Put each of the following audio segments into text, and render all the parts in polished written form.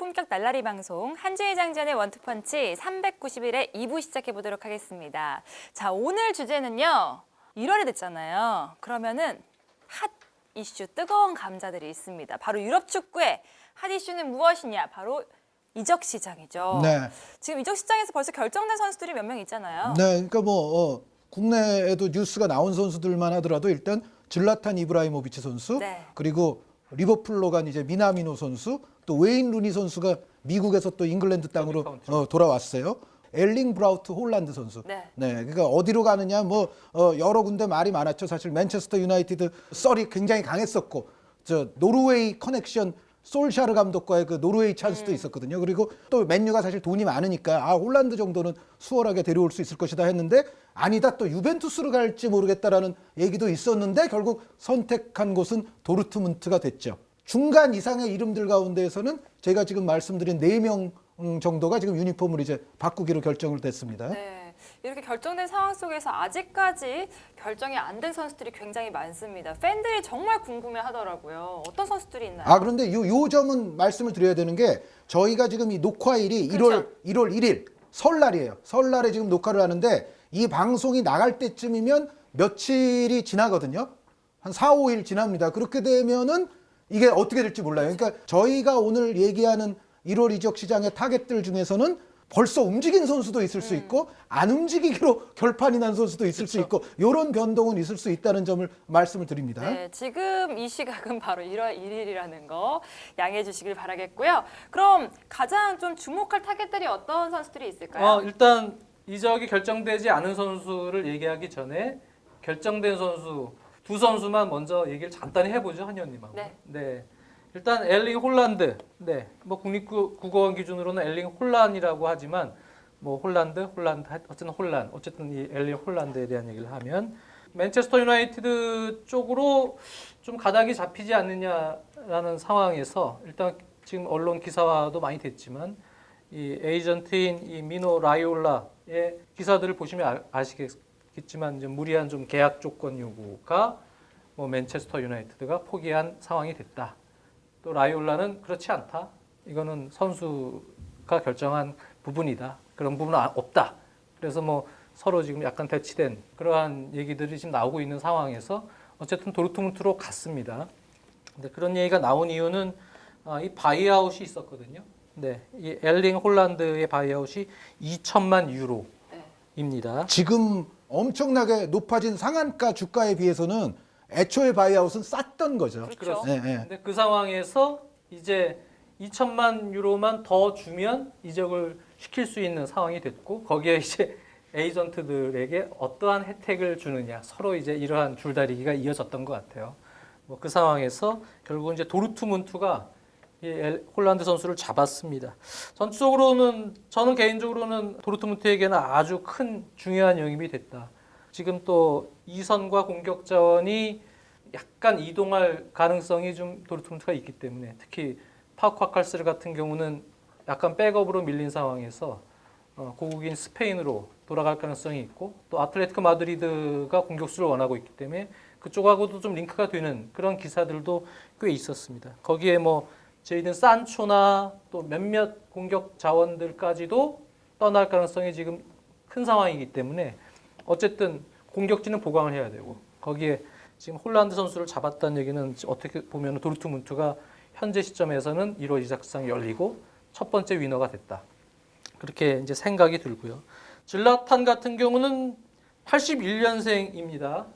본격 날라리 방송 한지의 장전의 원투펀치 391회 2부 시작해 보도록 하겠습니다. 자, 오늘 주제는요. 1월이 됐잖아요. 그러면은 핫 이슈, 뜨거운 감자들이 있습니다. 바로 유럽 축구의 핫 이슈는 무엇이냐? 바로 이적 시장이죠. 네. 지금 이적 시장에서 벌써 결정된 선수들이 몇 명 있잖아요. 네, 그러니까 국내에도 뉴스가 나온 선수들만 하더라도 일단 질라탄 이브라이모비치 선수, 네. 그리고 리버풀로 간 이제 미나미노 선수, 또 웨인 루니 선수가 미국에서 또 잉글랜드 땅으로 돌아왔어요. 엘링 브라우트 홀란드 선수. 네. 그러니까 어디로 가느냐 여러 군데 말이 많았죠. 사실 맨체스터 유나이티드 썰이 굉장히 강했었고, 노르웨이 커넥션 솔샤르 감독과의 그 노르웨이 찬스도 있었거든요. 그리고 또 맨유가 사실 돈이 많으니까 홀란드 정도는 수월하게 데려올 수 있을 것이다 했는데, 아니다, 또 유벤투스로 갈지 모르겠다라는 얘기도 있었는데 결국 선택한 곳은 도르트문트가 됐죠. 중간 이상의 이름들 가운데에서는 제가 지금 말씀드린 4명 정도가 지금 유니폼을 이제 바꾸기로 결정을 됐습니다. 네, 이렇게 결정된 상황 속에서 아직까지 결정이 안 된 선수들이 굉장히 많습니다. 팬들이 정말 궁금해하더라고요. 어떤 선수들이 있나요? 그런데 요 점은 말씀을 드려야 되는 게, 저희가 지금 이 녹화일이 그렇죠. 1월 1일 설날이에요. 설날에 지금 녹화를 하는데 이 방송이 나갈 때쯤이면 며칠이 지나거든요. 한 4, 5일 지납니다. 그렇게 되면은 이게 어떻게 될지 몰라요. 그러니까 저희가 오늘 얘기하는 1월 이적 시장의 타겟들 중에서는 벌써 움직인 선수도 있을 수 있고 안 움직이기로 결판이 난 선수도 있을 수 있고, 이런 변동은 있을 수 있다는 점을 말씀을 드립니다. 네, 지금 이 시각은 바로 1월 1일이라는 거 양해해 주시길 바라겠고요. 그럼 가장 좀 주목할 타겟들이 어떤 선수들이 있을까요? 일단 이적이 결정되지 않은 선수를 얘기하기 전에 결정된 선수 두 선수만 먼저 얘기를 간단히 해보죠, 한의원님하고. 네. 일단 엘링 홀란드. 국어원 기준으로는 엘링 홀란이라고 하지만 홀란드, 어쨌든 이 엘링 홀란드에 대한 얘기를 하면, 맨체스터 유나이티드 쪽으로 좀 가닥이 잡히지 않느냐라는 상황에서 일단 지금 언론 기사화도 많이 됐지만 이 에이전트인 이 미노 라이올라의 기사들을 보시면 아시겠지만 좀 무리한 좀 계약 조건 요구가 맨체스터 유나이티드가 포기한 상황이 됐다. 또 라이올라는 그렇지 않다. 이거는 선수가 결정한 부분이다. 그런 부분은 없다. 그래서 서로 지금 약간 대치된 그러한 얘기들이 지금 나오고 있는 상황에서 어쨌든 도르트문트로 갔습니다. 근데 그런 얘기가 나온 이유는 이 바이아웃이 있었거든요. 이 엘링 홀란드의 바이아웃이 2천만 유로입니다. 지금 엄청나게 높아진 상한가 주가에 비해서는 애초에 바이아웃은 쌌던 거죠. 그렇죠. 근데 그 상황에서 이제 2천만 유로만 더 주면 이적을 시킬 수 있는 상황이 됐고, 거기에 이제 에이전트들에게 어떠한 혜택을 주느냐, 서로 이제 이러한 줄다리기가 이어졌던 것 같아요. 그 상황에서 결국은 이제 도르트문트가 이 홀란드 선수를 잡았습니다. 저는 개인적으로는 도르트문트에게는 아주 큰 중요한 영입이 됐다. 지금 또 이선과 공격 자원이 약간 이동할 가능성이 좀 도르트문트가 있기 때문에, 특히 파쿠아칼스르 같은 경우는 약간 백업으로 밀린 상황에서 고국인 스페인으로 돌아갈 가능성이 있고, 또 아틀레티코 마드리드가 공격수를 원하고 있기 때문에 그쪽하고도 좀 링크가 되는 그런 기사들도 꽤 있었습니다. 거기에 제이든 산초나 또 몇몇 공격 자원들까지도 떠날 가능성이 지금 큰 상황이기 때문에 어쨌든 공격진은 보강을 해야 되고, 거기에 지금 홀란드 선수를 잡았다는 얘기는 어떻게 보면 도르트문트가 현재 시점에서는 1월 이적 시장이 열리고 첫 번째 위너가 됐다. 그렇게 이제 생각이 들고요. 질라탄 같은 경우는 81년생입니다.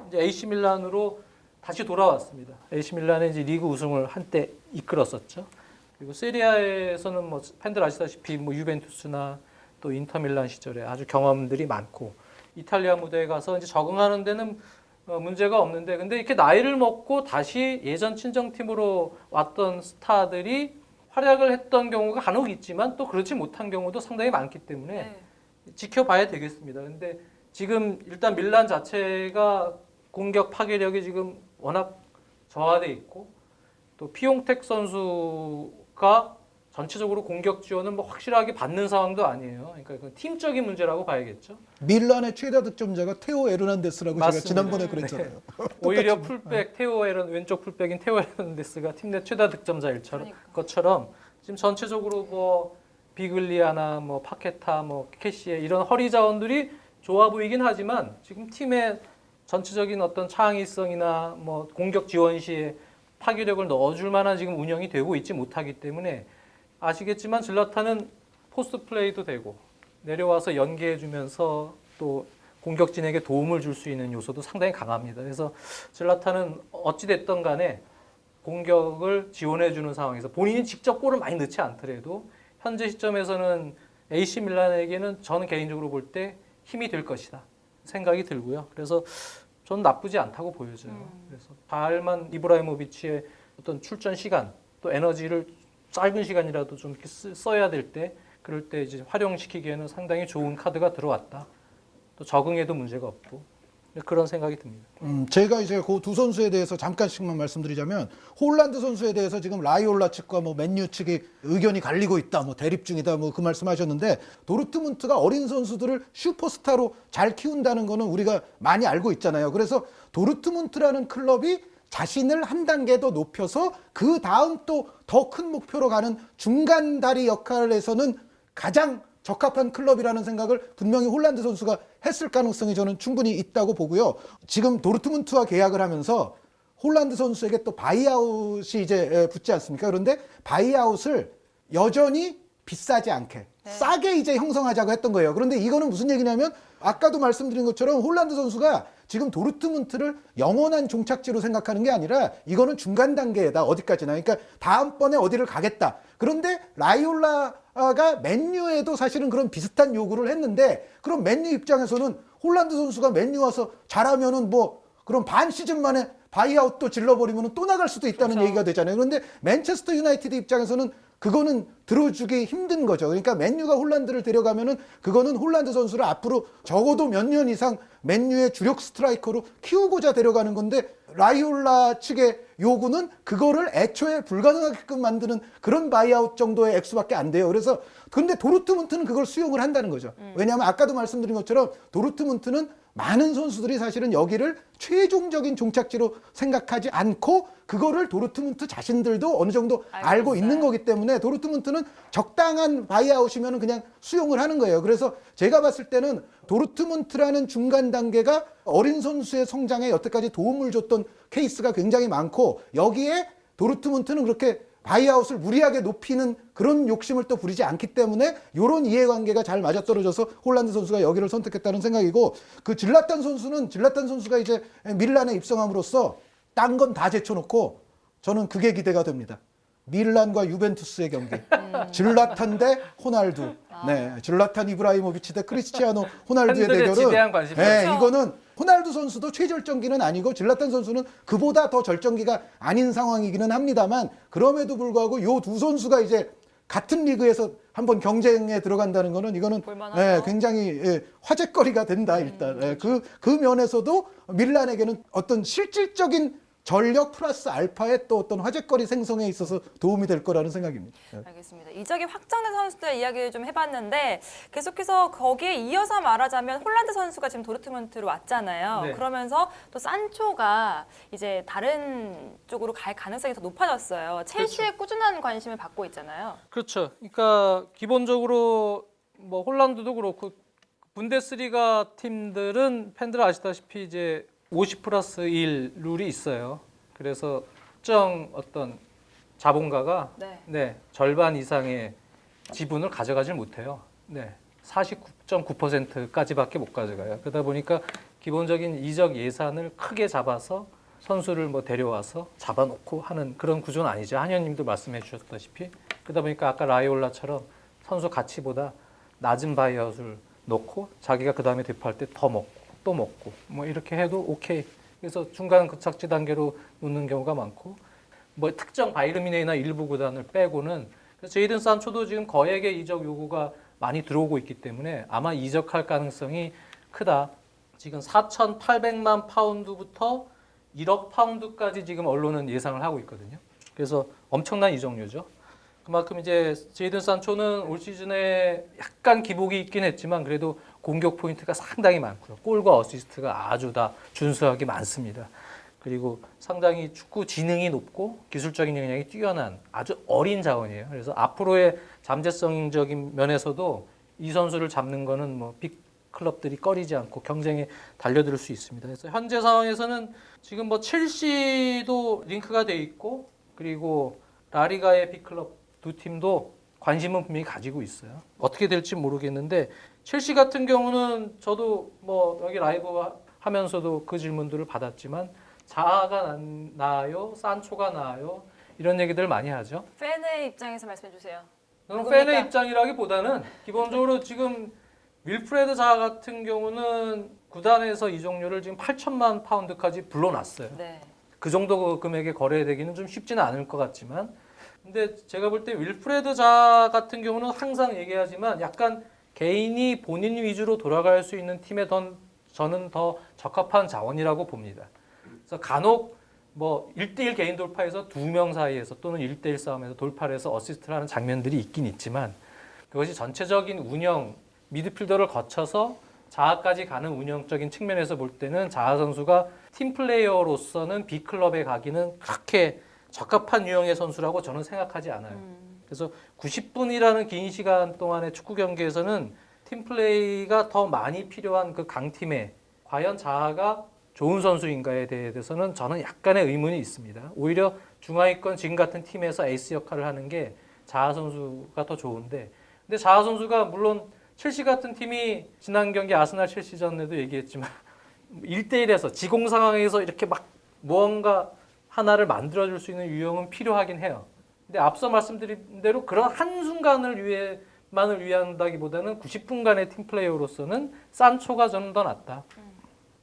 이제 AC 밀란으로 다시 돌아왔습니다. AC 밀란의 이제 리그 우승을 한때 이끌었었죠. 그리고 세리아에서는 팬들 아시다시피 유벤투스나 또 인터밀란 시절에 아주 경험들이 많고, 이탈리아 무대에 가서 이제 적응하는 데는 문제가 없는데, 근데 이렇게 나이를 먹고 다시 예전 친정팀으로 왔던 스타들이 활약을 했던 경우가 간혹 있지만 또 그렇지 못한 경우도 상당히 많기 때문에 지켜봐야 되겠습니다. 근데 지금 일단 밀란 자체가 공격 파괴력이 지금 워낙 저하돼 있고, 또 피용텍 선수가 전체적으로 공격 지원은 확실하게 받는 상황도 아니에요. 그러니까 팀적인 문제라고 봐야겠죠. 밀란의 최다 득점자가 테오 에르난데스라고 제가 맞습니다. 지난번에 그랬잖아요. 오히려 풀백 왼쪽 풀백인 테오 에르난데스가 팀 내 최다 득점자일 것처럼 지금 전체적으로 뭐 비글리아나 뭐 파케타, 뭐 캐시에 이런 허리 자원들이 좋아 보이긴 하지만 지금 팀의 전체적인 어떤 창의성이나 뭐 공격 지원 시에 파괴력을 넣어줄 만한 지금 운영이 되고 있지 못하기 때문에 아시겠지만 질라탄은 포스트 플레이도 되고 내려와서 연계해주면서 또 공격진에게 도움을 줄 수 있는 요소도 상당히 강합니다. 그래서 질라탄은 어찌됐든 간에 공격을 지원해주는 상황에서 본인이 직접 골을 많이 넣지 않더라도 현재 시점에서는 AC 밀란에게는 저는 개인적으로 볼 때 힘이 될 것이다 생각이 들고요. 그래서 저는 나쁘지 않다고 보여져요. 그래서 잘만 이브라이모비치의 어떤 출전 시간 또 에너지를 짧은 시간이라도 좀 이렇게 써야 될 때 그럴 때 이제 활용시키기에는 상당히 좋은 카드가 들어왔다. 또 적응에도 문제가 없고 그런 생각이 듭니다. 제가 이제 그 두 선수에 대해서 잠깐씩만 말씀드리자면 홀란드 선수에 대해서 지금 라이올라 측과 뭐 맨유 측이 의견이 갈리고 있다, 뭐 대립 중이다, 뭐 그 말씀하셨는데 도르트문트가 어린 선수들을 슈퍼스타로 잘 키운다는 거는 우리가 많이 알고 있잖아요. 그래서 도르트문트라는 클럽이 자신을 한 단계 더 높여서 그 다음 또 더 큰 목표로 가는 중간 다리 역할에서는 가장 적합한 클럽이라는 생각을 분명히 홀란드 선수가 했을 가능성이 저는 충분히 있다고 보고요. 지금 도르트문트와 계약을 하면서 홀란드 선수에게 또 바이아웃이 이제 붙지 않습니까? 그런데 바이아웃을 여전히 비싸지 않게 싸게 이제 형성하자고 했던 거예요. 그런데 이거는 무슨 얘기냐면 아까도 말씀드린 것처럼 홀란드 선수가 지금 도르트문트를 영원한 종착지로 생각하는 게 아니라 이거는 중간 단계다, 어디까지나. 그러니까 다음번에 어디를 가겠다. 그런데 라이올라가 맨유에도 사실은 그런 비슷한 요구를 했는데 그럼 맨유 입장에서는 홀란드 선수가 맨유 와서 잘하면은 뭐 그럼 반 시즌 만에 바이아웃도 질러버리면 또 나갈 수도 있다는 그렇죠. 얘기가 되잖아요. 그런데 맨체스터 유나이티드 입장에서는 그거는 들어주기 힘든 거죠. 그러니까 맨유가 홀란드를 데려가면은 그거는 홀란드 선수를 앞으로 적어도 몇 년 이상 맨유의 주력 스트라이커로 키우고자 데려가는 건데 라이올라 측의 요구는 그거를 애초에 불가능하게끔 만드는 그런 바이아웃 정도의 액수밖에 안 돼요. 그래서 근데 도르트문트는 그걸 수용을 한다는 거죠. 왜냐하면 아까도 말씀드린 것처럼 도르트문트는 많은 선수들이 사실은 여기를 최종적인 종착지로 생각하지 않고 그거를 도르트문트 자신들도 어느 정도 알고 있는 거기 때문에 도르트문트는 적당한 바이아웃이면 그냥 수용을 하는 거예요. 그래서 제가 봤을 때는 도르트문트라는 중간 단계가 어린 선수의 성장에 여태까지 도움을 줬던 케이스가 굉장히 많고 여기에 도르트문트는 그렇게 바이아웃을 무리하게 높이는 그런 욕심을 또 부리지 않기 때문에 이런 이해관계가 잘 맞아떨어져서 홀란드 선수가 여기를 선택했다는 생각이고 그 질라탄 선수가 이제 밀란에 입성함으로써 딴 건 다 제쳐놓고 저는 그게 기대가 됩니다. 밀란과 유벤투스의 경기. 질라탄 대 호날두. 네, 질라탄 이브라이모비치 대 크리스티아노 호날두의 팬들의 대결은 지대한 관심이죠. 네, 그렇죠. 이거는 호날두 선수도 최절정기는 아니고 질라탄 선수는 그보다 더 절정기가 아닌 상황이기는 합니다만 그럼에도 불구하고 이 두 선수가 이제 같은 리그에서 한번 경쟁에 들어간다는 거는 이거는 볼만하죠. 굉장히 화제거리가 된다 일단. 그 면에서도 밀란에게는 어떤 실질적인 전력 플러스 알파의 또 어떤 화제거리 생성에 있어서 도움이 될 거라는 생각입니다. 알겠습니다. 이적이 확정된 선수들 이야기를 좀 해봤는데 계속해서 거기에 이어서 말하자면 홀란드 선수가 지금 도르트문트로 왔잖아요. 네. 그러면서 또 산초가 이제 다른 쪽으로 갈 가능성이 더 높아졌어요. 첼시의 꾸준한 관심을 받고 있잖아요. 그렇죠. 그러니까 기본적으로 뭐 홀란드도 그렇고 분데스리가 팀들은 팬들 아시다시피 이제 50+1 룰이 있어요. 그래서 특정 어떤 자본가가 네. 절반 이상의 지분을 가져가질 못해요. 49.9%까지밖에 못 가져가요. 그러다 보니까 기본적인 이적 예산을 크게 잡아서 선수를 뭐 데려와서 잡아놓고 하는 그런 구조는 아니죠. 한현님도 말씀해 주셨다시피. 그러다 보니까 아까 라이올라처럼 선수 가치보다 낮은 바이아웃을 넣고 자기가 그 다음에 대표할 때 더 먹고 또 먹고 뭐 이렇게 해도 오케이. 그래서 중간 급착지 단계로 놓는 경우가 많고 뭐 특정 바이르미네이나 일부 구단을 빼고는 그래서 제이든 산초도 지금 거액의 이적 요구가 많이 들어오고 있기 때문에 아마 이적할 가능성이 크다. 지금 4,800만 파운드부터 1억 파운드까지 지금 언론은 예상을 하고 있거든요. 그래서 엄청난 이적료죠. 그만큼 이제 제이든 산초는 올 시즌에 약간 기복이 있긴 했지만 그래도 공격 포인트가 상당히 많고요. 골과 어시스트가 아주 다 준수하게 많습니다. 그리고 상당히 축구 지능이 높고 기술적인 역량이 뛰어난 아주 어린 자원이에요. 그래서 앞으로의 잠재성적인 면에서도 이 선수를 잡는 거는 뭐 빅 클럽들이 꺼리지 않고 경쟁에 달려들 수 있습니다. 그래서 현재 상황에서는 지금 뭐 첼시도 링크가 돼 있고 그리고 라리가의 빅 클럽 두 팀도 관심은 분명히 가지고 있어요. 어떻게 될지 모르겠는데 첼시 같은 경우는 저도 뭐 여기 라이브 하면서도 그 질문들을 받았지만 자아가 나아요? 산초가 나아요? 이런 얘기들 많이 하죠. 팬의 입장에서 말씀해 주세요. 저는 누굽니까? 팬의 입장이라기보다는 기본적으로 지금 윌프레드 자아 같은 경우는 구단에서 이적료를 지금 8천만 파운드까지 불러놨어요. 네. 그 정도 금액에 거래되기는 좀 쉽지는 않을 것 같지만 근데 제가 볼 때 윌프레드 자 같은 경우는 항상 얘기하지만 약간 개인이 본인 위주로 돌아갈 수 있는 팀에 저는 더 적합한 자원이라고 봅니다. 그래서 간혹 뭐 1대1 개인 돌파에서 2명 사이에서 또는 1대1 싸움에서 돌파를 해서 어시스트를 하는 장면들이 있긴 있지만 그것이 전체적인 운영, 미드필더를 거쳐서 자아까지 가는 운영적인 측면에서 볼 때는 자아 선수가 팀 플레이어로서는 B클럽에 가기는 그렇게 적합한 유형의 선수라고 저는 생각하지 않아요. 그래서 90분이라는 긴 시간 동안의 축구 경기에서는 팀 플레이가 더 많이 필요한 그 강팀에 과연 자아가 좋은 선수인가에 대해서는 저는 약간의 의문이 있습니다. 오히려 중하위권 지금 같은 팀에서 에이스 역할을 하는 게 자아 선수가 더 좋은데 근데 자아 선수가 물론 첼시 같은 팀이 지난 경기 아스날 첼시전에도 얘기했지만 1대1에서 지공 상황에서 이렇게 막 무언가 하나를 만들어줄 수 있는 유형은 필요하긴 해요. 근데 앞서 말씀드린 대로 그런 한순간을 위한다기보다는 90분간의 팀 플레이어로서는 산초가 저는 더 낫다.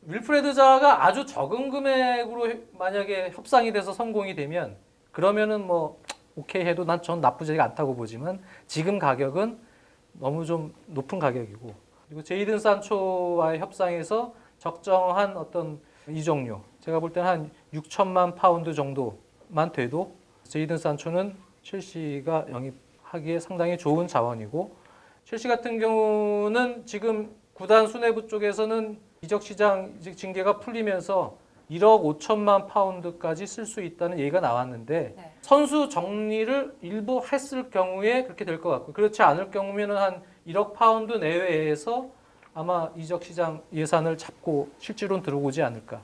윌프레드 자가 아주 적은 금액으로 만약에 협상이 돼서 성공이 되면 그러면은 뭐 오케이 해도 전 나쁘지 않다고 보지만 지금 가격은 너무 좀 높은 가격이고 그리고 제이든 산초와의 협상에서 적정한 어떤 이적료 제가 볼 때는 한 6천만 파운드 정도만 돼도 제이든 산초는 첼시가 영입하기에 상당히 좋은 자원이고 첼시 같은 경우는 지금 구단 수뇌부 쪽에서는 이적 시장 징계가 풀리면서 1억 5천만 파운드까지 쓸 수 있다는 얘기가 나왔는데 네. 선수 정리를 일부 했을 경우에 그렇게 될 것 같고 그렇지 않을 경우에는 한 1억 파운드 내외에서 아마 이적 시장 예산을 잡고 실제로는 들어오지 않을까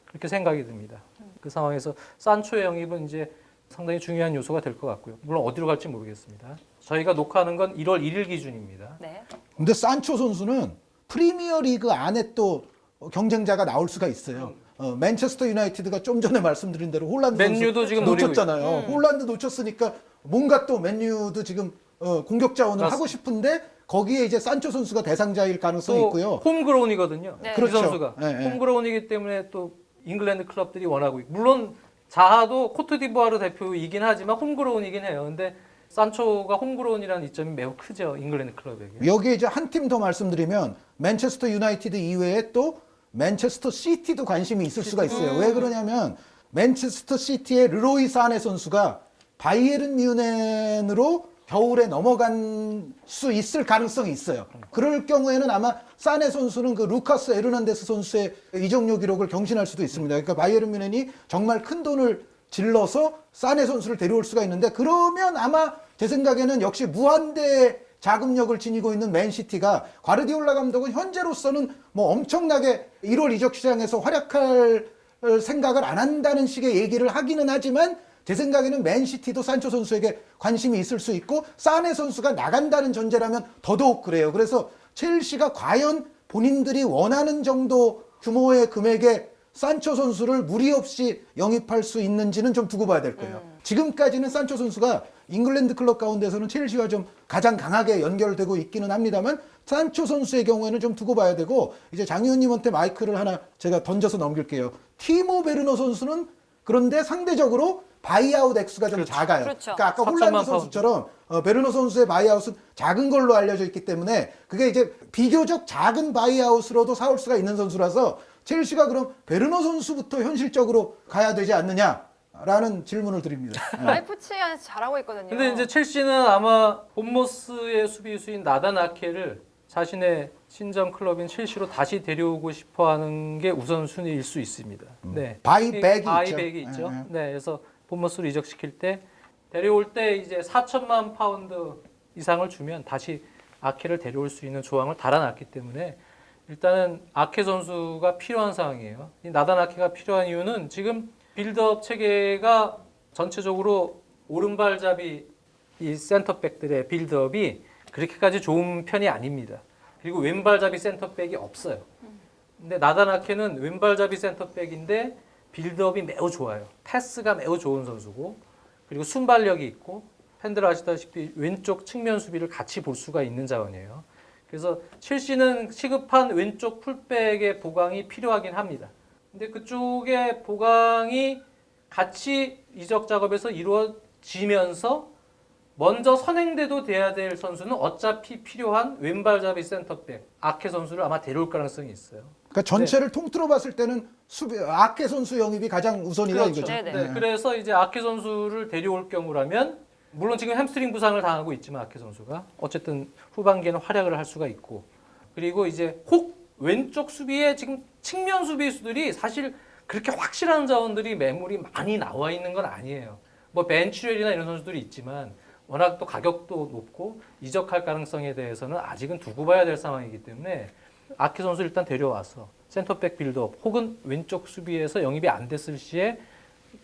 그렇게 생각이 듭니다. 그 상황에서 산초의 영입은 이제 상당히 중요한 요소가 될 것 같고요. 물론 어디로 갈지 모르겠습니다. 저희가 녹화하는 건 1월 1일 기준입니다. 네. 근데 산초 선수는 프리미어 리그 안에 또 경쟁자가 나올 수가 있어요. 맨체스터 유나이티드가 좀 전에 말씀드린 대로 홀란드 맨유도 선수 지금 노리고 놓쳤잖아요. 홀란드 놓쳤으니까 뭔가 또 맨유도 지금 공격 자원을 맞습니다. 하고 싶은데 거기에 이제 산초 선수가 대상자일 가능성이 또 있고요. 홈그라운이거든요. 네. 그 그렇죠. 선수가 네, 네. 홈그라운이기 때문에 또 잉글랜드 클럽들이 원하고 있고 물론 자하도 코트디부아르 대표이긴 하지만 홈그라운이긴 해요. 근데 산초가 홈그라운이라는 이점이 매우 크죠. 잉글랜드 클럽에게. 여기에 이제 한 팀 더 말씀드리면 맨체스터 유나이티드 이외에 또 맨체스터 시티도 관심이 있을 수가 있어요. 왜 그러냐면 맨체스터 시티의 르로이 사네 선수가 바이에른 뮌헨으로 겨울에 넘어간 수 있을 가능성이 있어요. 그럴 경우에는 아마 사네 선수는 그 루카스 에르난데스 선수의 이적료 기록을 경신할 수도 있습니다. 그러니까 바이에른 뮌헨이 정말 큰 돈을 질러서 사네 선수를 데려올 수가 있는데 그러면 아마 제 생각에는 역시 무한대 자금력을 지니고 있는 맨시티가 과르디올라 감독은 현재로서는 뭐 엄청나게 1월 이적 시장에서 활약할 생각을 안 한다는 식의 얘기를 하기는 하지만 제 생각에는 맨시티도 산초 선수에게 관심이 있을 수 있고 사네 선수가 나간다는 전제라면 더더욱 그래요. 그래서 첼시가 과연 본인들이 원하는 정도 규모의 금액에 산초 선수를 무리 없이 영입할 수 있는지는 좀 두고 봐야 될 거예요. 지금까지는 산초 선수가 잉글랜드 클럽 가운데서는 첼시와 좀 가장 강하게 연결되고 있기는 합니다만 산초 선수의 경우에는 좀 두고 봐야 되고 이제 장 의원님한테 마이크를 하나 제가 던져서 넘길게요. 티모 베르너 선수는 그런데 상대적으로 바이아웃 액수가 좀 작아요. 그렇죠. 그러니까 아까 4천만 홀란드 선수처럼 베르너 선수의 바이아웃은 작은 걸로 알려져 있기 때문에 그게 이제 비교적 작은 바이아웃으로도 사올 수가 있는 선수라서 첼시가 그럼 베르너 선수부터 현실적으로 가야 되지 않느냐라는 질문을 드립니다. 라이프치히 안에서 잘하고 있거든요. 근데 이제 첼시는 아마 본머스의 수비수인 나단 아케를 자신의 친정 클럽인 첼시로 다시 데려오고 싶어하는 게 우선순위일 수 있습니다. 네, 바이백이 있죠. 네, 그래서 본머스로 이적시킬 때 데려올 때 이제 4천만 파운드 이상을 주면 다시 아케를 데려올 수 있는 조항을 달아놨기 때문에 일단은 아케 선수가 필요한 상황이에요. 이 나단 아케가 필요한 이유는 지금 빌드업 체계가 전체적으로 오른발잡이 이 센터백들의 빌드업이 그렇게까지 좋은 편이 아닙니다. 그리고 왼발잡이 센터백이 없어요. 근데 나단 아케는 왼발잡이 센터백인데 빌드업이 매우 좋아요. 패스가 매우 좋은 선수고 그리고 순발력이 있고 팬들 아시다시피 왼쪽 측면 수비를 같이 볼 수가 있는 자원이에요. 그래서 첼시는 시급한 왼쪽 풀백의 보강이 필요하긴 합니다. 근데 그쪽의 보강이 같이 이적 작업에서 이루어지면서 먼저 선행돼도 돼야 될 선수는 어차피 필요한 왼발잡이 센터백 아케 선수를 아마 데려올 가능성이 있어요. 그러니까 전체를 통틀어 봤을 때는 수비 아케 선수 영입이 가장 우선이다 그렇죠. 이거죠. 네네. 네, 그래서 이제 아케 선수를 데려올 경우라면 물론 지금 햄스트링 부상을 당하고 있지만 아케 선수가 어쨌든 후반기에는 활약을 할 수가 있고 그리고 이제 혹 왼쪽 수비에 지금 측면 수비수들이 사실 그렇게 확실한 자원들이 매물이 많이 나와 있는 건 아니에요. 뭐 벤치웰이나 이런 선수들이 있지만 워낙 또 가격도 높고 이적할 가능성에 대해서는 아직은 두고 봐야 될 상황이기 때문에 아케 선수 일단 데려와서 센터백 빌드업 혹은 왼쪽 수비에서 영입이 안 됐을 시에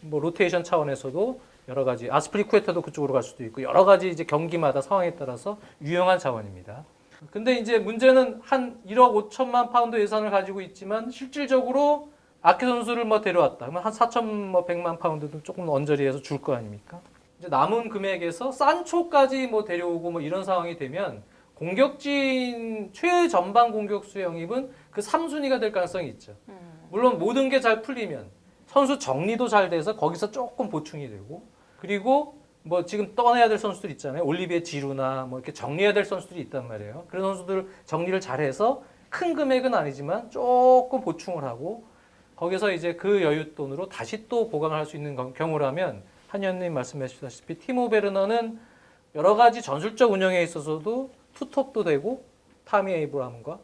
뭐 로테이션 차원에서도 여러 가지 아스프리쿠에타도 그쪽으로 갈 수도 있고 여러 가지 이제 경기마다 상황에 따라서 유용한 자원입니다. 근데 이제 문제는 한 1억 5천만 파운드 예산을 가지고 있지만 실질적으로 아케 선수를 뭐 데려왔다. 그러면 한 4,100만 파운드도 조금 언저리해서 줄 거 아닙니까? 이제 남은 금액에서 산초까지 뭐 데려오고 뭐 이런 상황이 되면 공격진 최전방 공격수 영입은 그 3순위가 될 가능성이 있죠. 물론 모든 게 잘 풀리면 선수 정리도 잘 돼서 거기서 조금 보충이 되고 그리고 뭐 지금 떠나야 될 선수들 있잖아요. 올리비에 지루나 뭐 이렇게 정리해야 될 선수들이 있단 말이에요. 그런 선수들 정리를 잘해서 큰 금액은 아니지만 조금 보충을 하고 거기서 이제 그 여윳돈으로 다시 또 보강을 할 수 있는 경우라면 한의원님 말씀하셨다시피 티모 베르너는 여러 가지 전술적 운영에 있어서도 투톱도 되고 타미 에이브람과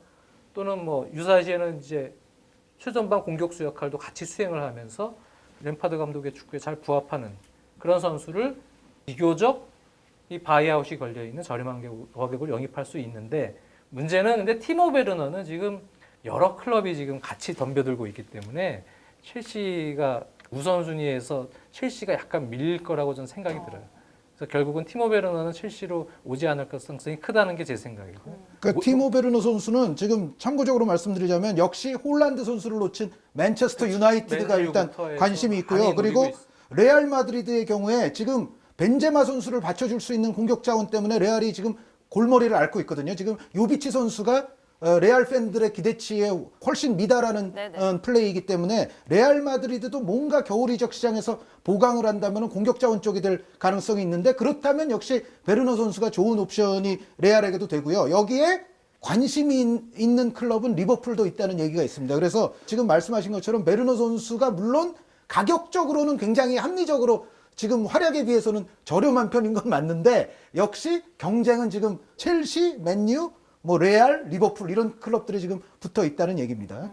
또는 뭐 유사시에는 이제 최전방 공격수 역할도 같이 수행을 하면서 램파드 감독의 축구에 잘 부합하는 그런 선수를 비교적 이 바이아웃이 걸려있는 저렴한 가격을 영입할 수 있는데 문제는 근데 티모 베르너는 지금 여러 클럽이 지금 같이 덤벼들고 있기 때문에 첼시가 우선순위에서 첼시가 약간 밀릴 거라고 저는 생각이 들어요. 그래서 결국은 티모 베르너는 첼시로 오지 않을 가능성이 크다는 게 제 생각이고. 그러니까 티모 베르너 선수는 지금 참고적으로 말씀드리자면 역시 홀란드 선수를 놓친 맨체스터 유나이티드가 일단 관심이 있고요. 그리고 레알 마드리드의 경우에 지금 벤제마 선수를 받쳐줄 수 있는 공격 자원 때문에 레알이 지금 골머리를 앓고 있거든요. 지금 요비치 선수가 레알 팬들의 기대치에 훨씬 미달하는 플레이이기 때문에 레알 마드리드도 뭔가 겨울 이적 시장에서 보강을 한다면 공격 자원 쪽이 될 가능성이 있는데 그렇다면 역시 베르너 선수가 좋은 옵션이 레알에게도 되고요. 여기에 관심이 있는 클럽은 리버풀도 있다는 얘기가 있습니다. 그래서 지금 말씀하신 것처럼 베르너 선수가 물론 가격적으로는 굉장히 합리적으로 지금 활약에 비해서는 저렴한 편인 건 맞는데 역시 경쟁은 지금 첼시, 맨유, 뭐 레알, 리버풀 이런 클럽들이 지금 붙어 있다는 얘기입니다.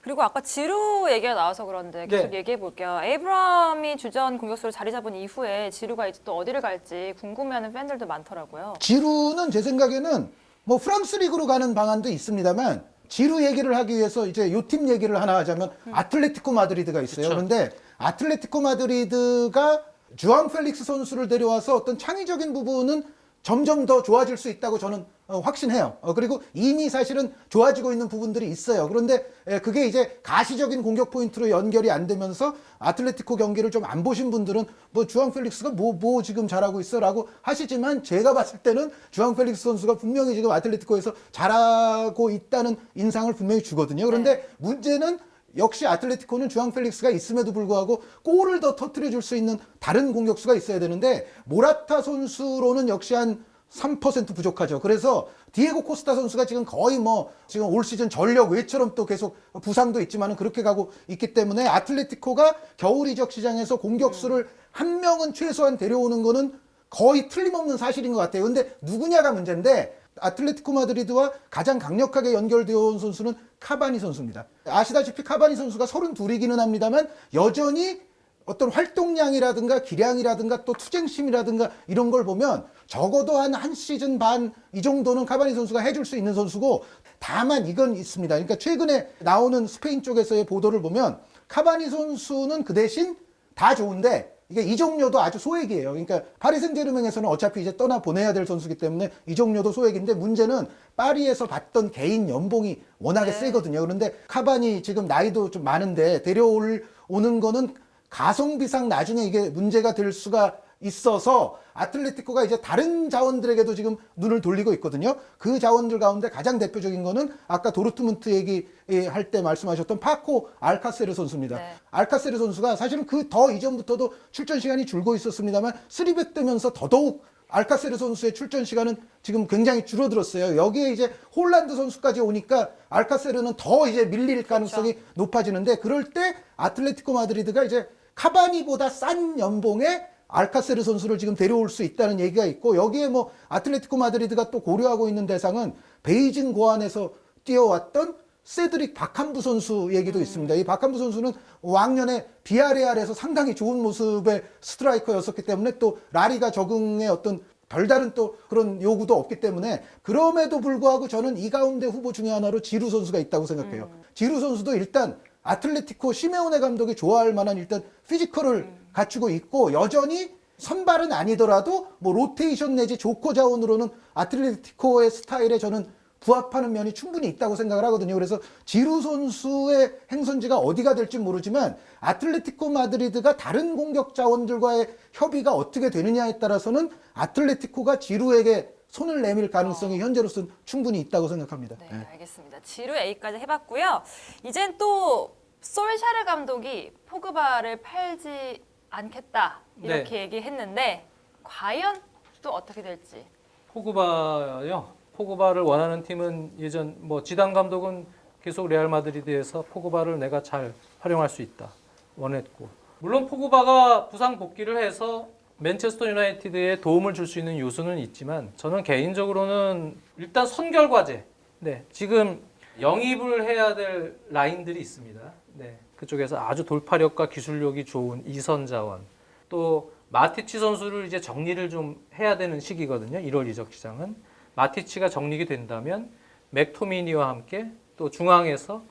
그리고 아까 지루 얘기가 나와서 그런데 계속 얘기해 볼게요. 에이브람이 주전 공격수로 자리 잡은 이후에 지루가 이제 또 어디를 갈지 궁금해하는 팬들도 많더라고요. 지루는 제 생각에는 뭐 프랑스 리그로 가는 방안도 있습니다만 지루 얘기를 하기 위해서 이제 요 팀 얘기를 하나 하자면 아틀레티코 마드리드가 있어요. 그쵸. 그런데 아틀레티코 마드리드가 주앙 펠릭스 선수를 데려와서 어떤 창의적인 부분은 점점 더 좋아질 수 있다고 저는 확신해요. 그리고 이미 사실은 좋아지고 있는 부분들이 있어요. 그런데 그게 이제 가시적인 공격 포인트로 연결이 안 되면서 아틀레티코 경기를 좀 안 보신 분들은 뭐 주앙 펠릭스가 뭐 지금 잘하고 있어라고 하시지만 제가 봤을 때는 주앙 펠릭스 선수가 분명히 지금 아틀레티코에서 잘하고 있다는 인상을 분명히 주거든요. 그런데 문제는 역시 아틀레티코는 주앙 펠릭스가 있음에도 불구하고 골을 더 터뜨려 줄 수 있는 다른 공격수가 있어야 되는데 모라타 선수로는 역시 한 3% 부족하죠. 그래서 디에고 코스타 선수가 지금 거의 뭐 지금 올 시즌 전력 외처럼 또 계속 부상도 있지만은 그렇게 가고 있기 때문에 아틀레티코가 겨울 이적 시장에서 공격수를 한 명은 최소한 데려오는 거는 거의 틀림없는 사실인 것 같아요. 근데 누구냐가 문제인데 아틀레티코 마드리드와 가장 강력하게 연결되어 온 선수는 카바니 선수입니다. 아시다시피 카바니 선수가 32이기는 합니다만 여전히 어떤 활동량이라든가 기량이라든가 또 투쟁심이라든가 이런 걸 보면 적어도 한 시즌 반 이 정도는 카바니 선수가 해줄 수 있는 선수고, 다만 이건 있습니다. 그러니까 최근에 나오는 스페인 쪽에서의 보도를 보면 카바니 선수는 그 대신 다 좋은데 이게 이적료도 아주 소액이에요. 그러니까 파리 생제르맹에서는 어차피 이제 떠나 보내야 될 선수기 때문에 이적료도 소액인데, 문제는 파리에서 받던 개인 연봉이 워낙에 세거든요. 그런데 카바니 지금 나이도 좀 많은데 데려오는 거는 가성비상 나중에 이게 문제가 될 수가 있어서 아틀레티코가 이제 다른 자원들에게도 지금 눈을 돌리고 있거든요. 그 자원들 가운데 가장 대표적인 거는 아까 도르트문트 얘기할 때 말씀하셨던 파코 알카세르 선수입니다. 네. 알카세르 선수가 사실은 그 더 이전부터도 출전 시간이 줄고 있었습니다만 3백 되면서 더더욱 알카세르 선수의 출전 시간은 지금 굉장히 줄어들었어요. 여기에 이제 홀란드 선수까지 오니까 알카세르는 더 이제 밀릴 가능성이 높아지는데, 그럴 때 아틀레티코 마드리드가 이제 카바니보다 싼 연봉에 알카세르 선수를 지금 데려올 수 있다는 얘기가 있고, 여기에 뭐 아틀레티코 마드리드가 또 고려하고 있는 대상은 베이징 고안에서 뛰어왔던 세드릭 바캄부 선수 얘기도 있습니다. 이 바캄부 선수는 왕년에 비아레알에서 상당히 좋은 모습의 스트라이커였었기 때문에 또 라리가 적응의 어떤 별다른 또 그런 요구도 없기 때문에, 그럼에도 불구하고 저는 이 가운데 후보 중에 하나로 지루 선수가 있다고 생각해요. 지루 선수도 일단 아틀레티코 시메오네 감독이 좋아할 만한 일단 피지컬을 갖추고 있고, 여전히 선발은 아니더라도 뭐 로테이션 내지 조커 자원으로는 아틀레티코의 스타일에 저는 부합하는 면이 충분히 있다고 생각을 하거든요. 그래서 지루 선수의 행선지가 어디가 될지 모르지만 아틀레티코 마드리드가 다른 공격 자원들과의 협의가 어떻게 되느냐에 따라서는 아틀레티코가 지루에게 손을 내밀 가능성이 현재로서는 충분히 있다고 생각합니다. 네, 알겠습니다. 지루 A까지 해봤고요. 이젠 또 솔샤르 감독이 포그바를 팔지 않겠다 이렇게 얘기했는데, 과연 또 어떻게 될지. 포그바요. 포그바를 원하는 팀은 예전 뭐 지단 감독은 계속 레알 마드리드에서 포그바를 내가 잘 활용할 수 있다 원했고, 물론 포그바가 부상 복귀를 해서 맨체스터 유나이티드에 도움을 줄 수 있는 요소는 있지만, 저는 개인적으로는 일단 선결 과제, 네, 지금 영입을 해야 될 라인들이 있습니다. 네, 그쪽에서 아주 돌파력과 기술력이 좋은 이선 자원, 또 마티치 선수를 이제 정리를 좀 해야 되는 시기거든요. 1월 이적 시장은. 마티치가 정리가 된다면 맥토미니와 함께 또 중앙에서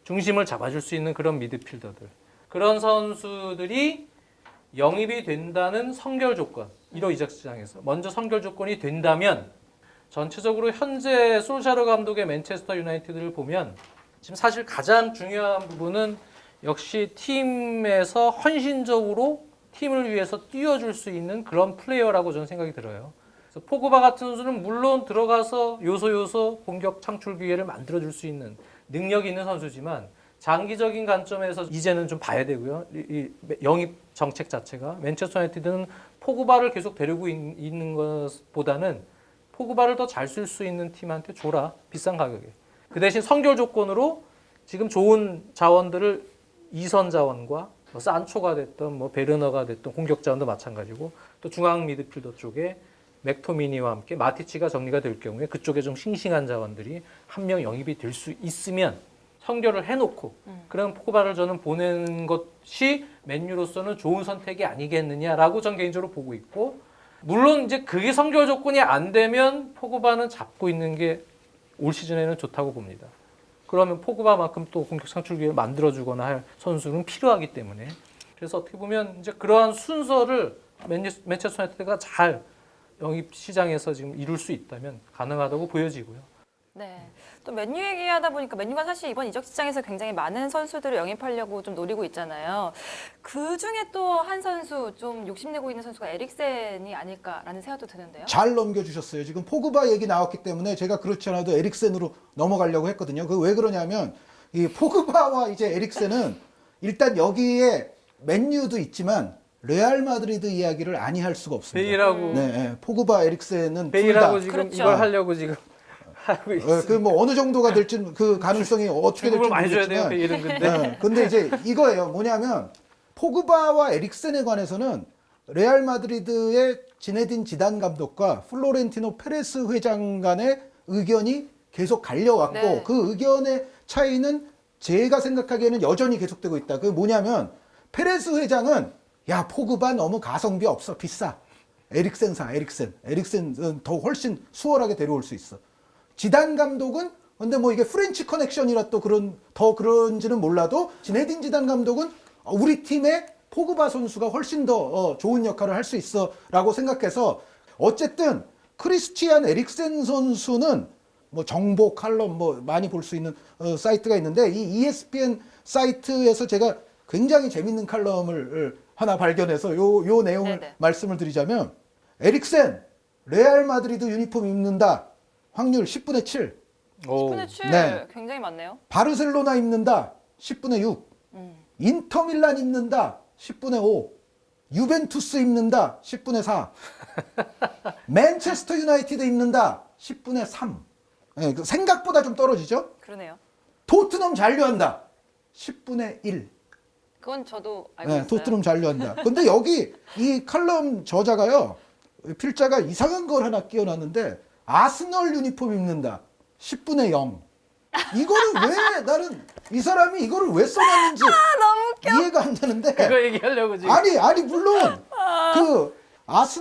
중심을 잡아줄 수 있는 그런 미드필더들, 그런 선수들이 영입이 된다는 선결 조건, 1월 이적 시장에서 먼저 선결 조건이 된다면, 전체적으로 현재 솔샤르 감독의 맨체스터 유나이티드를 보면 지금 사실 가장 중요한 부분은 역시 팀에서 헌신적으로 팀을 위해서 뛰어줄 수 있는 그런 플레이어라고 저는 생각이 들어요. 그래서 포그바 같은 선수는 물론 들어가서 요소 공격 창출 기회를 만들어줄 수 있는 능력이 있는 선수지만, 장기적인 관점에서 이제는 좀 봐야 되고요. 이 영입 정책 자체가 맨체스터 유나이티드는 포그바를 계속 데리고 있는 것보다는 포그바를 더 잘 쓸 수 있는 팀한테 줘라, 비싼 가격에. 그 대신 선결 조건으로 지금 좋은 자원들을 이선 자원과 뭐 산초가 됐던 뭐 베르너가 됐던 공격 자원도 마찬가지고, 또 중앙 미드필더 쪽에 맥토미니와 함께 마티치가 정리가 될 경우에 그쪽에 좀 싱싱한 자원들이 한 명 영입이 될 수 있으면 선결을 해놓고 그런 포그바를 저는 보내는 것이 맨유로서는 좋은 선택이 아니겠느냐라고 전 개인적으로 보고 있고, 물론 이제 그게 선결 조건이 안 되면 포그바는 잡고 있는 게 올 시즌에는 좋다고 봅니다. 그러면 포그바만큼 또 공격 창출 기회를 만들어주거나 할 선수는 필요하기 때문에, 그래서 어떻게 보면 이제 그러한 순서를 맨체스터 유나이티드가 잘 영입 시장에서 지금 이룰 수 있다면 가능하다고 보여지고요. 네. 또 맨유 얘기하다 보니까 맨유가 사실 이번 이적 시장에서 굉장히 많은 선수들을 영입하려고 좀 노리고 있잖아요. 그 중에 또 한 선수 좀 욕심내고 있는 선수가 에릭센이 아닐까라는 생각도 드는데요. 잘 넘겨주셨어요. 지금 포그바 얘기 나왔기 때문에 제가 그렇지 않아도 에릭센으로 넘어가려고 했거든요. 그 왜 그러냐면 이 포그바와 이제 에릭센은 일단 여기에 맨유도 있지만 레알 마드리드 이야기를 아니할 수가 없습니다. 베일하고 네, 포그바, 에릭센은 베일하고 둘 다. 지금 그렇죠. 이걸 하려고 지금 하고 있어요. 그 뭐 어느 정도가 될지 그 가능성이 어떻게 될지 주급을 많이 줘야 돼요, 모르겠지만, 베일은. 근데 네, 근데 이제 이거예요. 뭐냐면 포그바와 에릭센에 관해서는 레알 마드리드의 지네딘 지단 감독과 플로렌티노 페레스 회장 간의 의견이 계속 갈려왔고 네. 그 의견의 차이는 제가 생각하기에는 여전히 계속되고 있다. 그 뭐냐면 페레스 회장은 야 포그바 너무 가성비 없어 비싸. 에릭센은 더 훨씬 수월하게 데려올 수 있어. 지단 감독은 근데 뭐 이게 프렌치 커넥션이라 또 더 그런지는 몰라도 지네딘 지단 감독은 우리 팀의 포그바 선수가 훨씬 더 좋은 역할을 할 수 있어라고 생각해서 어쨌든 크리스티안 에릭센 선수는 뭐 정보 칼럼 뭐 많이 볼 수 있는 사이트가 있는데 이 ESPN 사이트에서 제가 굉장히 재밌는 칼럼을 하나 발견해서 요 내용을 네네. 말씀을 드리자면 에릭센 레알 마드리드 유니폼 입는다 확률 10분의 7 10분의 7 네. 굉장히 많네요. 바르셀로나 입는다 10분의 6 인터밀란 입는다 10분의 5 유벤투스 입는다 10분의 4 맨체스터 유나이티드 입는다 10분의 3 네, 생각보다 좀 떨어지죠. 그러네요. 토트넘 잔류한다 10분의 1 그건 저도 알고 네, 있어요. 토트넘 잔류한다. 근데 여기 이 칼럼 저자가요 필자가 이상한 걸 하나 끼워놨는데 아스널 유니폼 입는다 10분의 0 이거를 왜 나는 이 사람이 이거를 왜 써놨는지 너무 웃겨. 이해가 안 되는데 그거 얘기하려고 지금. 아니 물론 그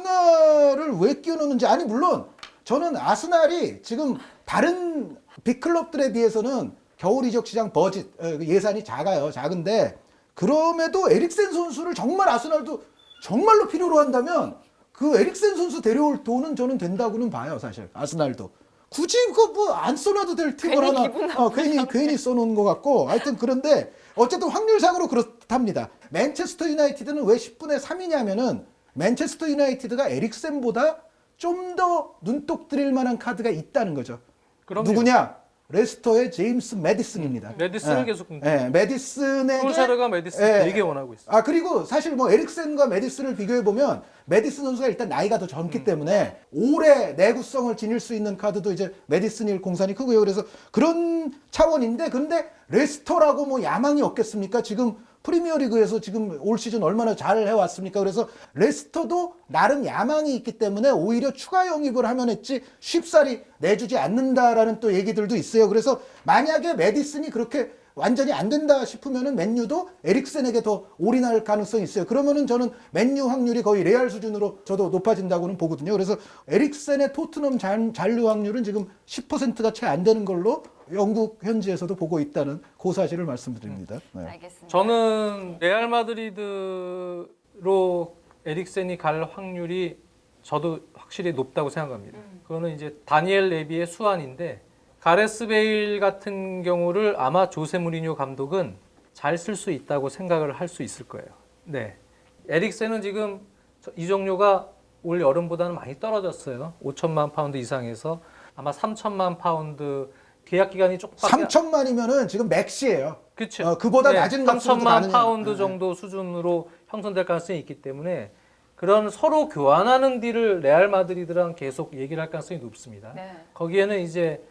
아스날을 왜 끼워놓는지 아니 물론 저는 아스날이 지금 다른 빅클럽들에 비해서는 겨울 이적 시장 버짓 예산이 작은데 그럼에도 에릭센 선수를 정말 아스날도 정말로 필요로 한다면 그 에릭센 선수 데려올 돈은 저는 된다고는 봐요 사실 아스날도 굳이 그거 뭐 안 써놔도 될 팀을 괜히 하나 기분 나쁘게 괜히 써놓은 것 같고 하여튼 그런데 어쨌든 확률상으로 그렇답니다. 맨체스터 유나이티드는 왜 10분의 3이냐면은 맨체스터 유나이티드가 에릭센보다 좀 더 눈독 들일 만한 카드가 있다는 거죠. 그럼요. 누구냐? 레스터의 제임스 매디슨입니다. 매디슨을 계속 매디슨에게 솔샤르가 매디슨 예. 되게 원하고 있어요. 아 그리고 사실 뭐 에릭센과 매디슨을 비교해 보면 매디슨 선수가 일단 나이가 더 젊기 때문에 오래 내구성을 지닐 수 있는 카드도 이제 매디슨일 공산이 크고요. 그래서 그런 차원인데 근데 레스터라고 뭐 야망이 없겠습니까? 지금 프리미어리그에서 지금 올 시즌 얼마나 잘 해왔습니까? 그래서 레스터도 나름 야망이 있기 때문에 오히려 추가 영입을 하면 했지 쉽사리 내주지 않는다라는 또 얘기들도 있어요. 그래서 만약에 매디슨이 그렇게 완전히 안 된다 싶으면은 맨유도 에릭센에게 더 올인할 가능성이 있어요. 그러면은 저는 맨유 확률이 거의 레알 수준으로 저도 높아진다고는 보거든요. 그래서 에릭센의 토트넘 잔류 확률은 지금 10%가 채 안 되는 걸로 영국 현지에서도 보고 있다는 그 사실을 말씀드립니다. 네. 알겠습니다. 저는 레알 마드리드로 에릭센이 갈 확률이 저도 확실히 높다고 생각합니다. 그거는 이제 다니엘 레비의 수완인데 가레스 베일 같은 경우를 아마 조세 무리뉴 감독은 잘 쓸 수 있다고 생각을 할 수 있을 거예요. 네. 에릭센은 지금 이적료가 올 여름보다는 많이 떨어졌어요. 5천만 파운드 이상에서 아마 3천만 파운드 계약 기간이 조금밖에 3천만이면은 지금 맥시예요. 그렇죠. 그보다 낮은 값으로 3천만 파운드 네. 정도 수준으로 형성될 가능성이 있기 때문에 그런 서로 교환하는 딜을 레알 마드리드랑 계속 얘기를 할 가능성이 높습니다. 네. 거기에는 이제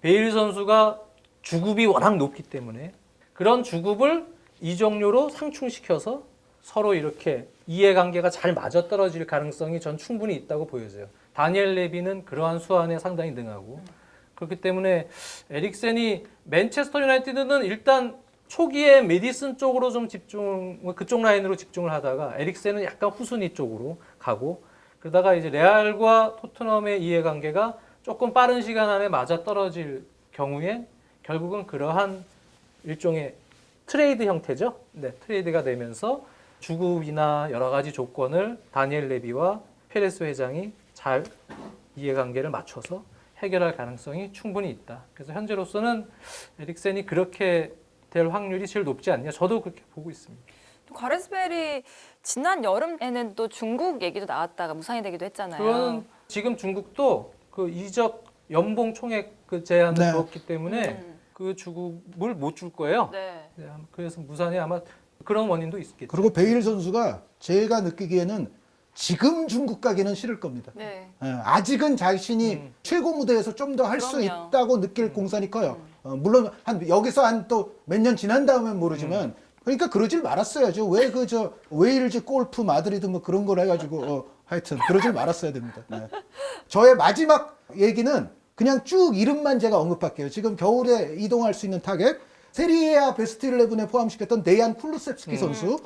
베일 선수가 주급이 워낙 높기 때문에 그런 주급을 이적료로 상충시켜서 서로 이렇게 이해관계가 잘 맞아떨어질 가능성이 전 충분히 있다고 보여져요. 다니엘 레비는 그러한 수완에 상당히 능하고 그렇기 때문에 에릭센이 맨체스터 유나이티드는 일단 초기에 메디슨 쪽으로 좀 그쪽 라인으로 집중을 하다가 에릭센은 약간 후순위 쪽으로 가고 그러다가 이제 레알과 토트넘의 이해관계가 조금 빠른 시간 안에 맞아 떨어질 경우에 결국은 그러한 일종의 트레이드 형태죠. 네, 트레이드가 되면서 주급이나 여러 가지 조건을 다니엘 레비와 페레스 회장이 잘 이해관계를 맞춰서 해결할 가능성이 충분히 있다. 그래서 현재로서는 에릭센이 그렇게 될 확률이 제일 높지 않냐. 저도 그렇게 보고 있습니다. 가레스벨이 지난 여름에는 또 중국 얘기도 나왔다가 무산이 되기도 했잖아요. 그거는 지금 중국도 그 이적 연봉 총액 그 제한을 네. 두었기 때문에 그 주급을 못 줄 거예요. 네. 네, 그래서 무산이 아마 그런 원인도 있겠죠. 그리고 베일 선수가 제가 느끼기에는 지금 중국 가기는 싫을 겁니다. 네. 아직은 자신이 최고 무대에서 좀 더 할 수 그럼요. 있다고 느낄 공산이 커요. 물론 여기서 한 또 몇 년 지난 다음엔 모르지만 그러니까 그러질 말았어야죠. 왜 웨일즈 골프 마드리드 뭐 그런 걸 해가지고 하여튼 그러질 말았어야 됩니다. 네. 저의 마지막 얘기는 그냥 쭉 이름만 제가 언급할게요. 지금 겨울에 이동할 수 있는 타겟 세리에아 베스트 11에 포함시켰던 데이안 쿨루셉스키 선수.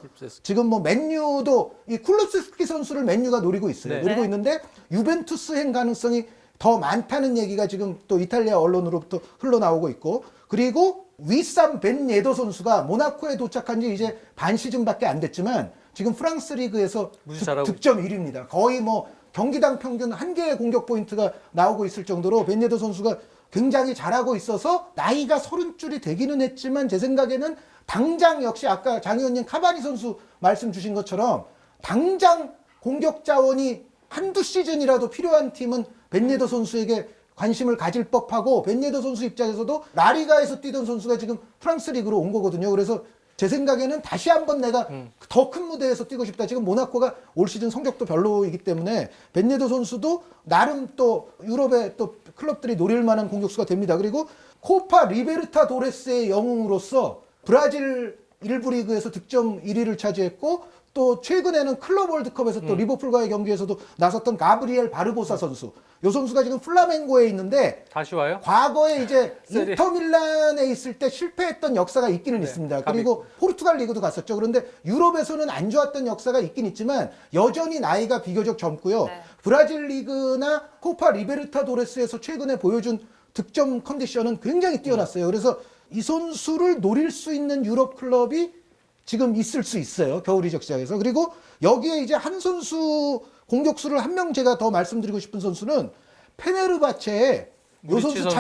지금 뭐 맨유도 이 쿨루셉스키 선수를 맨유가 노리고 있어요. 네. 노리고 있는데 유벤투스행 가능성이 더 많다는 얘기가 지금 또 이탈리아 언론으로부터 흘러나오고 있고, 그리고 위삼 벤 예더 선수가 모나코에 도착한 지 이제 반 시즌밖에 안 됐지만 지금 프랑스 리그에서 무지 잘하고 득점 1위입니다. 거의 뭐 경기당 평균 1개의 공격 포인트가 나오고 있을 정도로 벤 예더 선수가 굉장히 잘하고 있어서 나이가 30줄이 되기는 했지만 제 생각에는 당장 역시 아까 장 의원님 카바니 선수 말씀 주신 것처럼 당장 공격 자원이 한두 시즌이라도 필요한 팀은 벤 예더 선수에게 관심을 가질 법하고, 벤 예더 선수 입장에서도 라리가에서 뛰던 선수가 지금 프랑스 리그로 온 거거든요. 그래서 제 생각에는 다시 한번 내가 더 큰 무대에서 뛰고 싶다. 지금 모나코가 올 시즌 성적도 별로이기 때문에 벤 예더 선수도 나름 또 유럽의 또 클럽들이 노릴 만한 공격수가 됩니다. 그리고 코파 리베르타도레스의 영웅으로서 브라질 일부 리그에서 득점 1위를 차지했고, 또 최근에는 클럽 월드컵에서 또 리버풀과의 경기에서도 나섰던 가브리엘 바르보사 선수. 이 선수가 지금 플라멩고에 있는데 다시 와요? 과거에 이제 세리. 인터밀란에 있을 때 실패했던 역사가 있기는 있습니다. 그리고 포르투갈 리그도 갔었죠. 그런데 유럽에서는 안 좋았던 역사가 있긴 있지만 여전히 나이가 비교적 젊고요. 네. 브라질 리그나 코파 리베르타도레스에서 최근에 보여준 득점 컨디션은 굉장히 뛰어났어요. 그래서 이 선수를 노릴 수 있는 유럽 클럽이 지금 있을 수 있어요. 겨울 이적 시장에서. 그리고 여기에 이제 한 선수 공격수를 한 명 제가 더 말씀드리고 싶은 선수는 페네르바체에 이 무리치 선수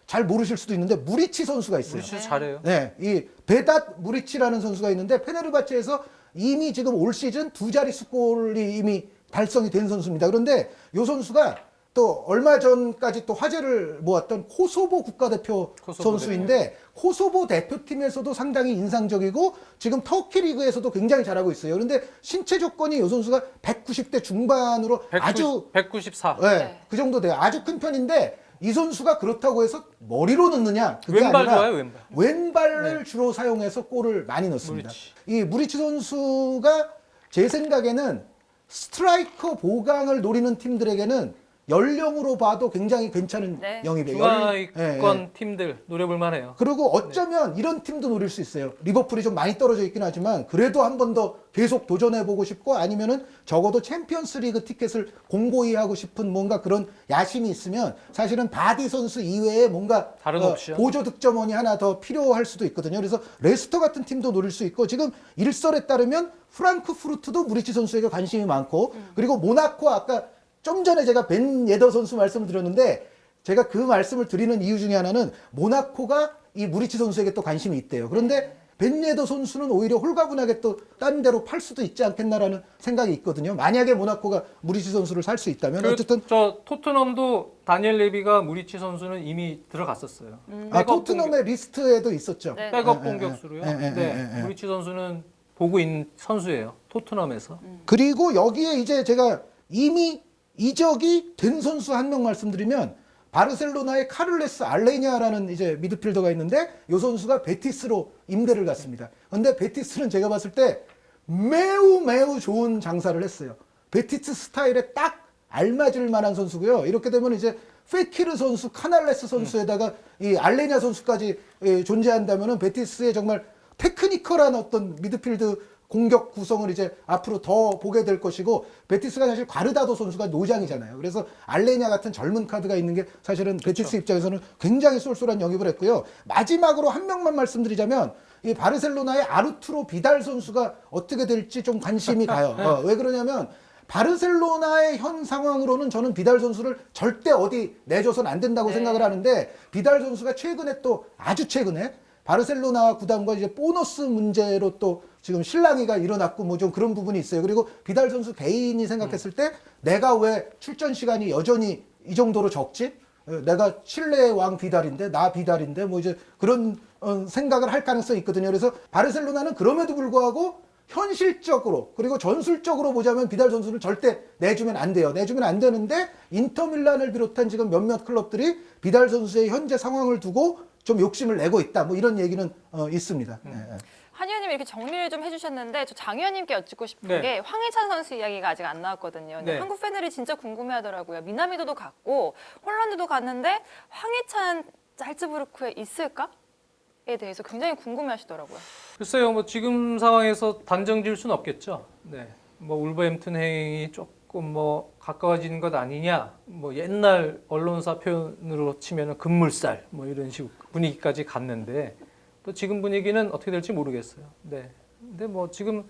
잘 모르실 수도 있는데 무리치 선수가 있어요. 무리치 잘해요. 네, 이 베닷 무리치라는 선수가 있는데 페네르바체에서 이미 지금 올 시즌 2자릿수 골이 이미 달성이 된 선수입니다. 그런데 이 선수가 또 얼마 전까지 또 화제를 모았던 코소보 국가대표 선수인데 코소보 대표팀에서도 상당히 인상적이고 지금 터키 리그에서도 굉장히 잘하고 있어요. 그런데 신체 조건이 이 선수가 190대 중반으로 아주 194. 네, 그 정도 돼요. 아주 큰 편인데 이 선수가 그렇다고 해서 머리로 넣느냐? 그게 왼발 아니라 좋아요, 왼발. 왼발을 주로 사용해서 골을 많이 넣습니다. 이 무리치 선수가 제 생각에는 스트라이커 보강을 노리는 팀들에게는 연령으로 봐도 굉장히 괜찮은 네. 영입이에요. 중하위권 팀들 노려볼 만해요. 그리고 어쩌면 이런 팀도 노릴 수 있어요. 리버풀이 좀 많이 떨어져 있긴 하지만 그래도 한 번 더 계속 도전해보고 싶고, 아니면은 적어도 챔피언스 리그 티켓을 공고히 하고 싶은 뭔가 그런 야심이 있으면 사실은 바디 선수 이외에 뭔가 다른 옵션? 보조 득점원이 하나 더 필요할 수도 있거든요. 그래서 레스터 같은 팀도 노릴 수 있고, 지금 일설에 따르면 프랑크푸르트도 무리치 선수에게 관심이 많고, 그리고 모나코 아까 좀 전에 제가 벤 예더 선수 말씀을 드렸는데 제가 그 말씀을 드리는 이유 중에 하나는 모나코가 이 무리치 선수에게 또 관심이 있대요. 그런데 벤 예더 선수는 오히려 홀가분하게 또 딴 데로 팔 수도 있지 않겠나라는 생각이 있거든요. 만약에 모나코가 무리치 선수를 살 수 있다면. 어쨌든 저 토트넘도 다니엘 레비가 무리치 선수는 이미 들어갔었어요. 토트넘의 리스트에도 있었죠. 네. 백업 공격수로요. 네, 무리치 선수는 보고 있는 선수예요. 토트넘에서. 그리고 여기에 이제 제가 이미 이적이 된 선수 한 명 말씀드리면 바르셀로나의 카를레스 알레냐라는 이제 미드필더가 있는데 이 선수가 베티스로 임대를 갔습니다. 그런데 베티스는 제가 봤을 때 매우 좋은 장사를 했어요. 베티스 스타일에 딱 알맞을 만한 선수고요. 이렇게 되면 이제 페키르 선수, 카날레스 선수에다가 이 알레냐 선수까지 존재한다면은 베티스의 정말 테크니컬한 어떤 미드필드 공격 구성을 이제 앞으로 더 보게 될 것이고, 베티스가 사실 과르다도 선수가 노장이잖아요. 그래서 알레냐 같은 젊은 카드가 있는 게 사실은 베티스 입장에서는 굉장히 쏠쏠한 영입을 했고요. 마지막으로 한 명만 말씀드리자면 이 바르셀로나의 아르투로 비달 선수가 어떻게 될지 좀 관심이 가요. 왜 그러냐면 바르셀로나의 현 상황으로는 저는 비달 선수를 절대 어디 내줘서는 안 된다고 생각을 하는데, 비달 선수가 최근에 또 아주 최근에 바르셀로나 구단과 이제 보너스 문제로 또 지금 실랑이가 일어났고 뭐 좀 그런 부분이 있어요. 그리고 비달 선수 개인이 생각했을 때 내가 왜 출전 시간이 여전히 이 정도로 적지? 내가 칠레의 왕 비달인데 나 비달인데 뭐 이제 그런 생각을 할 가능성이 있거든요. 그래서 바르셀로나는 그럼에도 불구하고 현실적으로 그리고 전술적으로 보자면 비달 선수를 절대 내주면 안 돼요. 내주면 안 되는데 인터밀란을 비롯한 지금 몇몇 클럽들이 비달 선수의 현재 상황을 두고 좀 욕심을 내고 있다. 뭐 이런 얘기는 있습니다. 한 의원님 위원님 이렇게 정리를 좀 해주셨는데 저 장 위원님께 여쭙고 싶은 네. 게 황희찬 선수 이야기가 아직 안 나왔거든요. 근데 네. 한국 팬들이 진짜 궁금해하더라고요. 미나미도도 갔고 홀란드도 갔는데 황희찬 잘츠부르크에 있을까?에 대해서 굉장히 궁금해하시더라고요. 글쎄요, 뭐 지금 상황에서 단정 지을 수는 없겠죠. 네, 뭐 울버햄튼 행이 조금 뭐 가까워지는 것 아니냐, 뭐 옛날 언론사 표현으로 치면은 급물살 뭐 이런 식 분위기까지 갔는데 또 지금 분위기는 어떻게 될지 모르겠어요. 네, 근데 뭐 지금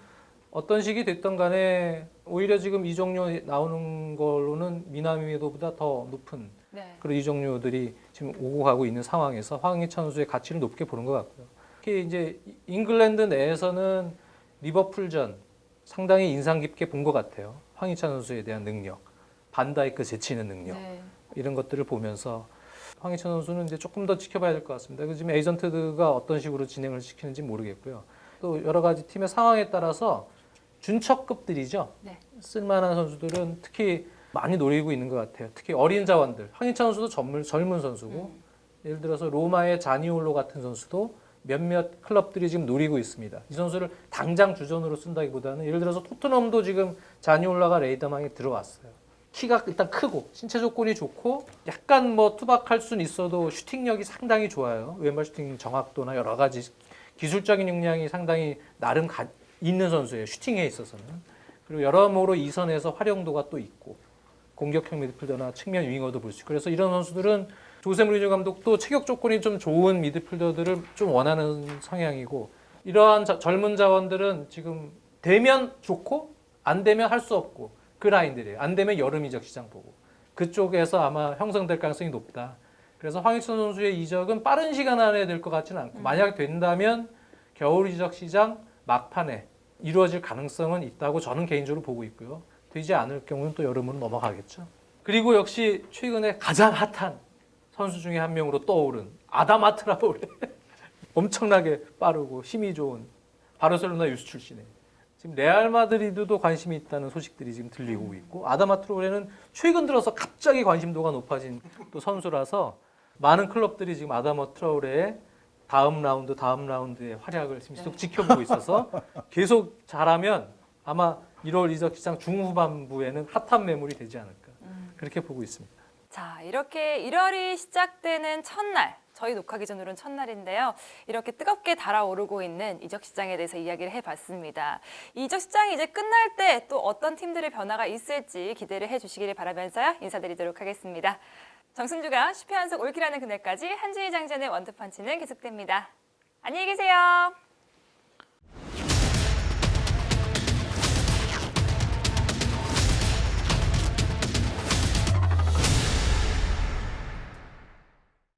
어떤 식이 됐던 간에 오히려 지금 이적료 나오는 걸로는 미나미도보다 더 높은 네. 그런 이적료들이 지금 오고 가고 있는 상황에서 황희찬 선수의 가치를 높게 보는 것 같고요. 특히 이제 잉글랜드 내에서는 리버풀전 상당히 인상 깊게 본 것 같아요. 황희찬 선수에 대한 능력, 반다이크 제치는 능력 네. 이런 것들을 보면서 황희찬 선수는 이제 조금 더 지켜봐야 될 것 같습니다. 지금 에이전트가 어떤 식으로 진행을 시키는지 모르겠고요. 또 여러 가지 팀의 상황에 따라서 준척급들이죠. 네. 쓸만한 선수들은 특히 많이 노리고 있는 것 같아요. 특히 어린 자원들. 황희찬 선수도 젊은 선수고 예를 들어서 로마의 자니올로 같은 선수도 몇몇 클럽들이 지금 노리고 있습니다. 이 선수를 당장 주전으로 쓴다기보다는 예를 들어서 토트넘도 지금 자니올라가 레이더망에 들어왔어요. 키가 일단 크고 신체 조건이 좋고 약간 뭐 투박할 수는 있어도 슈팅력이 상당히 좋아요. 왼발 슈팅 정확도나 여러 가지 기술적인 역량이 상당히 나름 있는 선수예요. 슈팅에 있어서는. 그리고 여러모로 이 선에서 활용도가 또 있고 공격형 미드필더나 측면 윙어도 볼 수 있고 그래서 이런 선수들은 조세 무리뉴 감독도 체격 조건이 좀 좋은 미드필더들을 좀 원하는 성향이고 이러한 젊은 자원들은 지금 되면 좋고 안 되면 할 수 없고 그 라인들이에요. 안 되면 여름 이적 시장 보고 그쪽에서 아마 형성될 가능성이 높다. 그래서 황희찬 선수의 이적은 빠른 시간 안에 될 것 같지는 않고 만약 된다면 겨울 이적 시장 막판에 이루어질 가능성은 있다고 저는 개인적으로 보고 있고요. 되지 않을 경우는 또 여름으로 넘어가겠죠. 그리고 역시 최근에 가장 핫한 선수 중에 한 명으로 떠오른 아다마 트라오레. 엄청나게 빠르고 힘이 좋은 바르셀로나 유스 출신에 지금 레알 마드리드도 관심이 있다는 소식들이 지금 들리고 있고 아다마 트라오레는 최근 들어서 갑자기 관심도가 높아진 또 선수라서 많은 클럽들이 지금 아다마 트라오레의 다음 라운드의 활약을 지금 계속 지켜보고 있어서 계속 잘하면 아마 1월 이적 시장 중후반부에는 핫한 매물이 되지 않을까 그렇게 보고 있습니다. 자, 이렇게 1월이 시작되는 첫날, 저희 녹화 기준으로는 첫날인데요. 이렇게 뜨겁게 달아오르고 있는 이적 시장에 대해서 이야기를 해봤습니다. 이적 시장이 이제 끝날 때 또 어떤 팀들의 변화가 있을지 기대를 해주시기를 바라면서요. 인사드리도록 하겠습니다. 정승주가 10회 연속 올킬하는 그날까지 한지희 장전의 원투펀치는 계속됩니다. 안녕히 계세요.